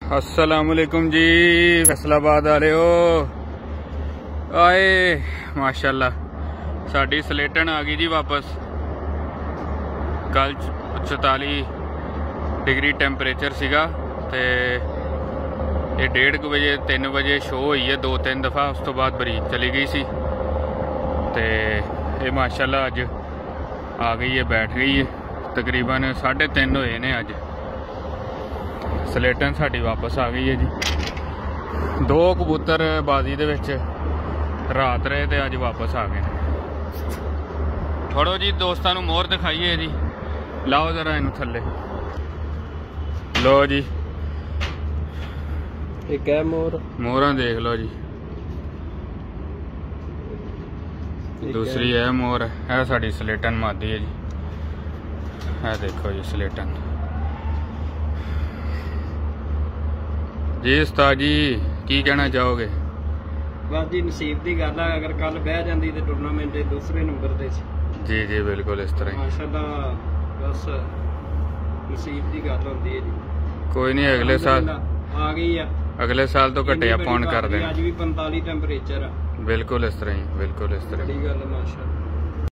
अस्सलामुअलैकुम जी, फैसलाबाद वाले हो आए माशाल्लाह। साड़ी सलेटन आ गई जी वापस। कल 44 डिग्री टैंपरेचर सीगा ते ये 1:30 बजे 3 बजे शो हुई है 2-3 दफ़ा, उस तो बाद बरीक चली गई सी ते ये माशाल्लाह अज आ गई है, बैठ गई है। तकरीबन 3:30 होए ने अज। सलेटन साड़ी वापस आ गई है जी। 2 कबूतर बाजी दे विच रात रहे ते अज वापस आ गए। थोड़ो जी दोस्तों नूं मोहर दिखाइए जी, लाओ जरा इनू थले। लो जी एक है मोहरा देख लो जी, दूसरी है मोहर है साड़ी सलेटन मादी है जी। है देखो जी सलेटन जी। उस्ताद जी की कहना चाहोगे? बस जी नसीब की गल है, अगर कल बह जाती तो टूरनामेंट दूसरे नंबर पे जी जी बिल्कुल इस तरह माशाल्लाह। बस नसीब की गल होती है जी। कोई नहीं, अगले साल आ गई है, अगले साल तो घटिया पौन कर देना। अज भी 45 टैंपरेचर है। बिल्कुल इस तरह ही, बिल्कुल इस तरह बड़ी गल माशाल्लाह।